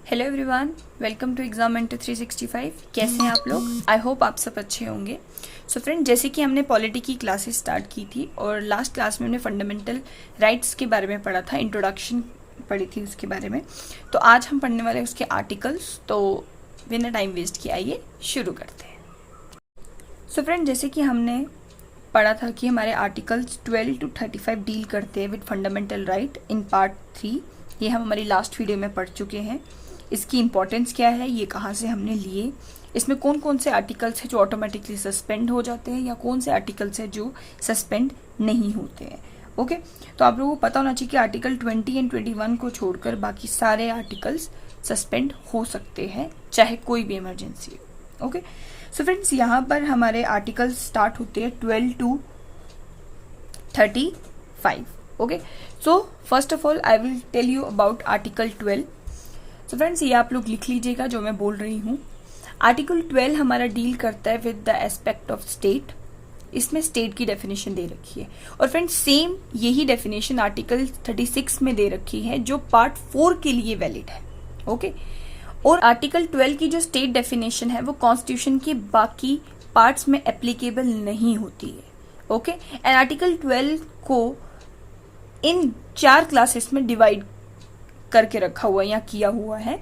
Hello everyone, welcome to examinator 365। कैसे हैं आप लोग? आई होप आप सब अच्छे होंगे। सो फ्रेंड, जैसे कि हमने पॉलिटी की क्लासेस स्टार्ट की थी और लास्ट क्लास में हमने फंडामेंटल राइट्स के बारे में पढ़ा था, इंट्रोडक्शन पढ़ी थी उसके बारे में। तो आज हम पढ़ने वाले उसके आर्टिकल्स। तो बिना टाइम वेस्ट किए आइए शुरू करते हैं। सो फ्रेंड, जैसे कि हमने पढ़ा था कि हमारे आर्टिकल्स 12 to 35 डील करते हैं with fundamental right in part 3। ये हम हमारी लास्ट वीडियो में पढ़ चुके हैं। इसकी इंपॉर्टेंस क्या है, ये कहाँ से हमने लिए, इसमें कौन कौन से आर्टिकल्स हैं जो ऑटोमेटिकली सस्पेंड हो जाते हैं या कौन से आर्टिकल्स हैं जो सस्पेंड नहीं होते हैं। ओके, तो आप लोगों को पता होना चाहिए कि आर्टिकल 20 एंड 21 को छोड़कर बाकी सारे आर्टिकल्स सस्पेंड हो सकते हैं, चाहे कोई भी इमरजेंसी हो। ओके, सो फ्रेंड्स, यहाँ पर हमारे आर्टिकल्स स्टार्ट होते हैं 12 to 35। Okay, so first of all I will tell you about article 12। So friends, ये आप लोग लिख लीजिएगा जो मैं बोल रही हूँ। आर्टिकल 12 हमारा डील करता है with the aspect of state. इसमें स्टेट की डेफिनेशन दे रखी है और फ्रेंड्स सेम यही डेफिनेशन आर्टिकल 36 में दे रखी है जो पार्ट 4 के लिए वैलिड है। ओके, और आर्टिकल 12 की जो स्टेट डेफिनेशन है वो कॉन्स्टिट्यूशन के बाकी पार्ट्स में एप्लीकेबल नहीं होती है। ओके, एंड आर्टिकल 12 को इन 4 क्लासेस में डिवाइड करके रखा हुआ या किया हुआ है।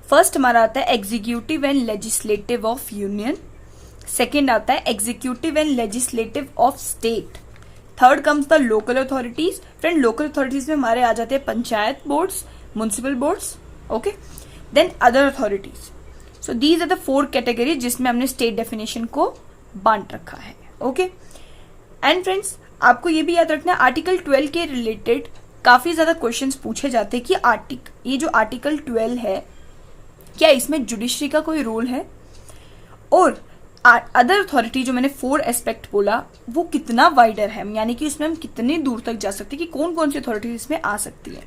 फर्स्ट हमारा आता है executive and legislative of union. Second आता है executive and legislative of state. Third comes the local authorities. Friend, local authorities में हमारे आ जाते हैं panchayat boards, municipal boards. Okay, then other authorities. So these are the 4 category जिसमें हमने state definition को बांट रखा है। ओके, एंड फ्रेंड्स आपको ये भी याद रखना है आर्टिकल 12 के रिलेटेड काफी ज्यादा क्वेश्चंस पूछे जाते हैं कि ये जो आर्टिकल 12 है क्या इसमें जुडिशरी का कोई रोल है, और अदर अथॉरिटी जो मैंने 4 एस्पेक्ट बोला वो कितना वाइडर है, यानी कि उसमें हम कितनी दूर तक जा सकते हैं कि कौन कौन सी अथॉरिटी इसमें आ सकती है।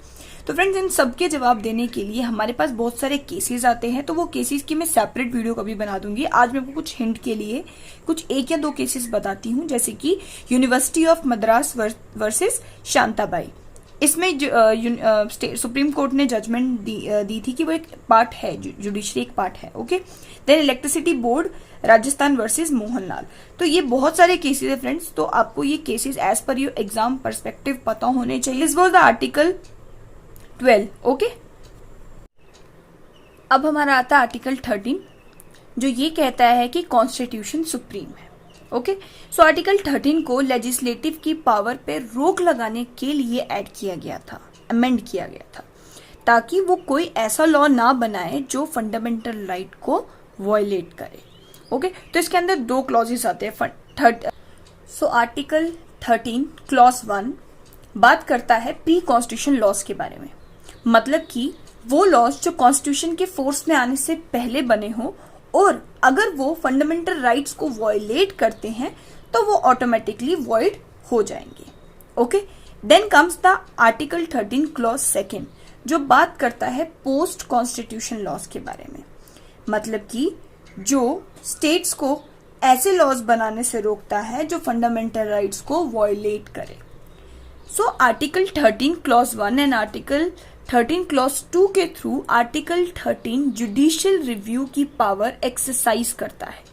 तो फ्रेंड्स, इन सबके जवाब देने के लिए हमारे पास बहुत सारे केसेस आते हैं, तो वो केसेस की मैं सेपरेट वीडियो कभी बना दूंगी। आज मैं आपको कुछ हिंट के लिए कुछ 1 या 2 केसेस बताती हूँ, जैसे कि university of Madras versus Shantabai. इसमें सुप्रीम कोर्ट ने जजमेंट दी थी कि वो एक पार्ट है, जुडिशरी एक पार्ट है। Okay, then electricity board Rajasthan versus Mohanlal. तो ये बहुत सारे केसेस है फ्रेंड्स, तो आपको ये cases as per your exam perspective पता होने चाहिए। This was the article 12। Okay, अब हमारा आता है आर्टिकल 13 जो ये कहता है कि कॉन्स्टिट्यूशन सुप्रीम है। ओके, सो आर्टिकल 13 को लेजिस्लेटिव की पावर पे रोक लगाने के लिए ऐड किया गया था, अमेंड किया गया था, ताकि वो कोई ऐसा लॉ ना बनाए जो फंडामेंटल राइट को वायलेट करे। ओके, तो इसके अंदर 2 क्लॉजेस आते हैं। सो आर्टिकल 13 क्लॉज 1 बात करता है प्री कॉन्स्टिट्यूशन लॉज के बारे में, मतलब कि वो लॉज जो कॉन्स्टिट्यूशन के फोर्स में आने से पहले बने हो और अगर वो फंडामेंटल राइट्स को वायलेट करते हैं तो वो ऑटोमेटिकली वॉइड हो जाएंगे। Okay, then comes the article 13 clause 2 जो बात करता है पोस्ट कॉन्स्टिट्यूशन लॉज के बारे में, मतलब कि जो स्टेट्स को ऐसे लॉज बनाने से रोकता है जो फंडामेंटल राइट्स को वायलेट करे। So article 13 clause 1 and article 13 clause 2 के थ्रू आर्टिकल 13 जुडिशियल रिव्यू की पावर एक्सरसाइज करता है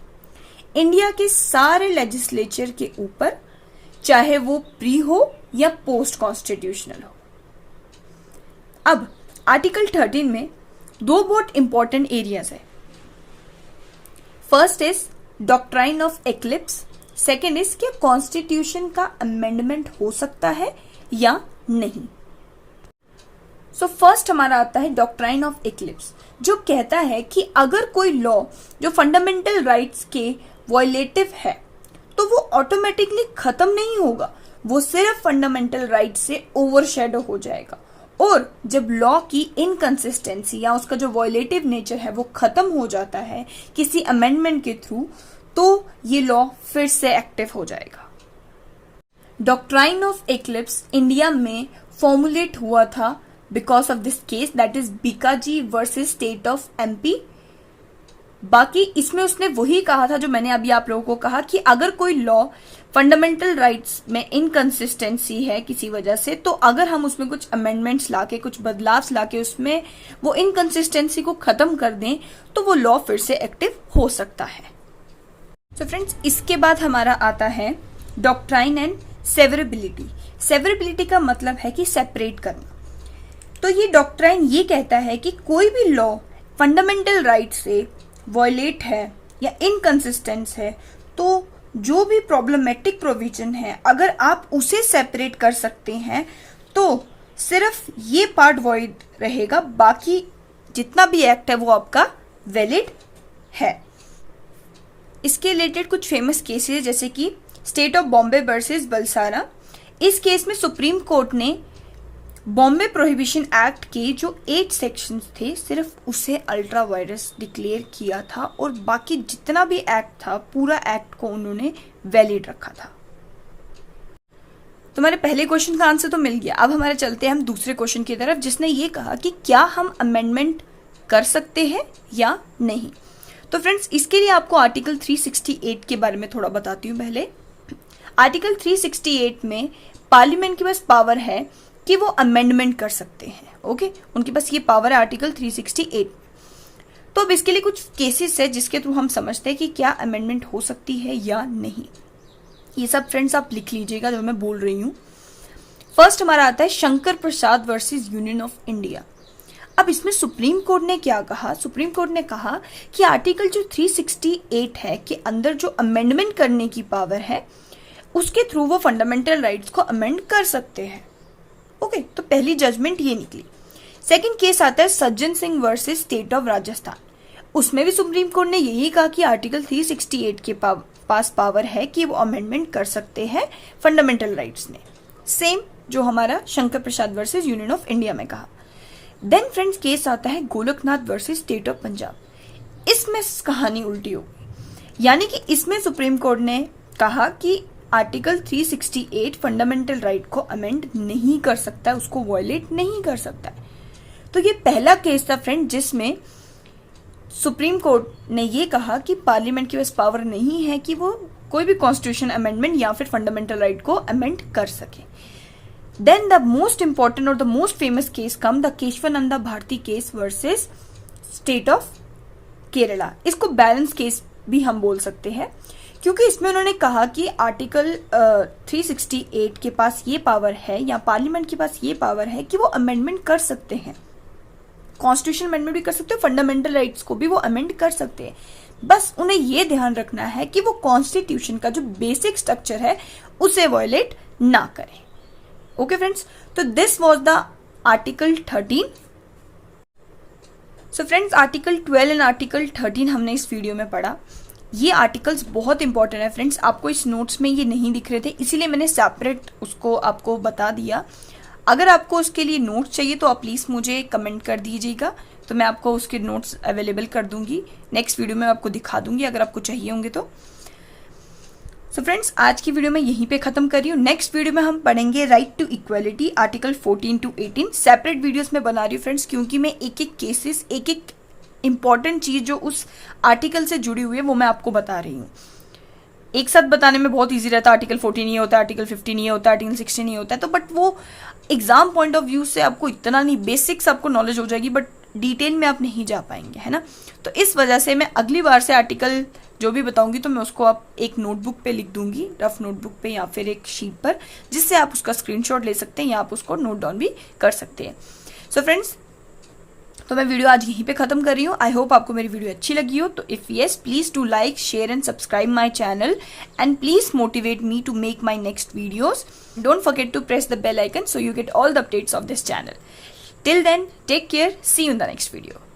इंडिया के सारे लेजिस्लेचर के ऊपर, चाहे वो प्री हो या पोस्ट कॉन्स्टिट्यूशनल हो। अब आर्टिकल 13 में 2 बहुत इंपॉर्टेंट एरियाज है। First is doctrine of eclipse, second is क्या कॉन्स्टिट्यूशन का अमेंडमेंट हो सकता है या नहीं। सो फर्स्ट हमारा आता है डॉक्ट्राइन ऑफ एक्लिप्स, जो कहता है कि अगर कोई लॉ जो फंडामेंटल राइट्स के वायलेटिव है तो वो ऑटोमेटिकली खत्म नहीं होगा, वो सिर्फ फंडामेंटल राइट से ओवरशैडो हो जाएगा, और जब लॉ की इनकंसिस्टेंसी या उसका जो वायलेटिव नेचर है वो खत्म हो जाता है किसी अमेंडमेंट के थ्रू, तो ये लॉ फिर से एक्टिव हो जाएगा। डॉक्ट्राइन ऑफ एक्लिप्स इंडिया में फॉर्मुलेट हुआ था because of this case, that is Bikaji versus state of MP, बाकी इसमें उसने वही कहा था जो मैंने अभी आप लोगों को कहा कि अगर कोई लॉ फंडामेंटल राइट्स में इनकंसिस्टेंसी है किसी वजह से, तो अगर हम उसमें कुछ अमेंडमेंट्स लाके, कुछ बदलाव लाके उसमें वो इनकंसिस्टेंसी को खत्म कर दें तो वो लॉ फिर से एक्टिव हो सकता है। तो फ्रेंड्स, इसके बाद हमारा आता है डॉक्ट्राइन एंड सेवरेबिलिटी। सेवरेबिलिटी का मतलब है कि सेपरेट करना। तो ये डॉक्ट्राइन ये कहता है कि कोई भी लॉ फंडामेंटल राइट से वॉयलेट है या इनकंसिस्टेंट है, तो जो भी प्रॉब्लमेटिक प्रोविजन है अगर आप उसे सेपरेट कर सकते हैं तो सिर्फ ये पार्ट वॉइड रहेगा, बाकी जितना भी एक्ट है वो आपका वैलिड है। इसके रिलेटेड कुछ फेमस केसेस जैसे कि state of Bombay versus Balsara. इस केस में सुप्रीम कोर्ट ने बॉम्बे प्रोहिबिशन एक्ट के जो 8 सेक्शंस थे सिर्फ उसे अल्ट्रा वायरस डिक्लेयर किया था और बाकी जितना भी एक्ट था पूरा एक्ट को उन्होंने वैलिड रखा था। तुम्हारे पहले क्वेश्चन का आंसर तो मिल गया। अब हमारे चलते हैं हम दूसरे क्वेश्चन की तरफ, जिसने ये कहा कि क्या हम अमेंडमेंट कर सकते हैं या नहीं। तो फ्रेंड्स, इसके लिए आपको आर्टिकल 368 के बारे में थोड़ा बताती हूँ। पहले आर्टिकल 368 में पार्लियामेंट के पास पावर है कि वो अमेंडमेंट कर सकते हैं। ओके, उनके पास ये पावर है आर्टिकल 368। तो अब इसके लिए कुछ केसेस है जिसके थ्रू हम समझते हैं कि क्या अमेंडमेंट हो सकती है या नहीं। ये सब फ्रेंड्स आप लिख लीजिएगा जो मैं बोल रही हूँ। फर्स्ट हमारा आता है Shankar Prasad versus union of India. अब इसमें सुप्रीम कोर्ट ने क्या कहा? सुप्रीम कोर्ट ने कहा कि आर्टिकल जो 368 है के अंदर जो अमेंडमेंट करने की पावर है उसके थ्रू वो फंडामेंटल राइट्स को अमेंड कर सकते हैं। ओके, तो पहली जजमेंट ये निकली। सेकंड केस आता है Sajjan Singh versus state of Rajasthan. उसमें भी सुप्रीम कोर्ट ने यही कहा कि आर्टिकल 368 के पास पावर है कि वो अमेंडमेंट कर सकते हैं फंडामेंटल राइट्स में, सेम जो हमारा Shankar Prasad versus union of India में कहा। देन फ्रेंड्स, केस आता है Golaknath versus state of Punjab. इसमें कहानी उल्टी हो गई, यानी कि इसमें सुप्रीम कोर्ट ने कहा कि आर्टिकल 368 फंडामेंटल राइट को अमेंड नहीं कर सकता, उसको वॉयलेट नहीं कर सकता है। तो ये पहला केस था फ्रेंड जिसमें सुप्रीम कोर्ट ने ये कहा कि पार्लियामेंट के पास पावर नहीं है कि वो कोई भी कॉन्स्टिट्यूशन अमेंडमेंट या फिर फंडामेंटल राइट को अमेंड कर सके। देन द मोस्ट इंपॉर्टेंट और the most famous case come the Kesavananda Bharati case versus state of Kerala. इसको बैलेंस केस भी हम बोल सकते हैं क्योंकि इसमें उन्होंने कहा कि आर्टिकल 368 के पास ये पावर है या पार्लियामेंट के पास ये पावर है कि वो अमेंडमेंट कर सकते हैं, कॉन्स्टिट्यूशन अमेंडमेंट भी कर सकते हैं, फंडामेंटल राइट्स को भी वो अमेंड कर सकते हैं। बस उन्हें ये ध्यान रखना है कि वो कॉन्स्टिट्यूशन का जो बेसिक स्ट्रक्चर है उसे वॉयलेट ना करें। ओके फ्रेंड्स, तो this was the article 13। So friends, article 12 and article 13 हमने इस वीडियो में पढ़ा। ये आर्टिकल्स बहुत इंपॉर्टेंट है फ्रेंड्स, आपको इस नोट्स में ये नहीं दिख रहे थे इसीलिए मैंने सेपरेट उसको आपको बता दिया। अगर आपको उसके लिए नोट्स चाहिए तो आप प्लीज़ मुझे कमेंट कर दीजिएगा, तो मैं आपको उसके नोट्स अवेलेबल कर दूंगी। नेक्स्ट वीडियो में आपको दिखा दूंगी अगर आपको चाहिए होंगे तो। सो फ्रेंड्स, आज की वीडियो मैं यहीं पे खत्म कर रही हूँ। नेक्स्ट वीडियो में हम पढ़ेंगे right to equality article 14 to 18। Separate videos में बना रही हूँ फ्रेंड्स क्योंकि मैं एक एक केसेस, एक एक इंपॉर्टेंट चीज जो उस आर्टिकल से जुड़ी हुई है वो मैं आपको बता रही हूँ। एक साथ बताने में बहुत इजी रहता है, आर्टिकल 14 ये होता है, आर्टिकल 15 ये होता है, आर्टिकल 16 ये होता है, तो बट वो एग्जाम पॉइंट ऑफ व्यू से आपको इतना नहीं, बेसिक्स आपको नॉलेज हो जाएगी बट डिटेल में आप नहीं जा पाएंगे, है ना। तो इस वजह से मैं अगली बार से आर्टिकल जो भी बताऊंगी तो मैं उसको आप एक नोटबुक पे लिख दूंगी, रफ नोटबुक पे या फिर एक शीट पर, जिससे आप उसका स्क्रीनशॉट ले सकते हैं या आप उसको नोट डाउन भी कर सकते हैं। सो फ्रेंड्स, तो मैं वीडियो आज यहीं पे खत्म कर रही हूँ। आई होप आपको मेरी वीडियो अच्छी लगी हो, तो if yes please do like, share and subscribe my channel and please motivate me to make my next videos. Don't forget to press the bell icon so you get all the updates of this channel. Till then, take care. See you in the next video.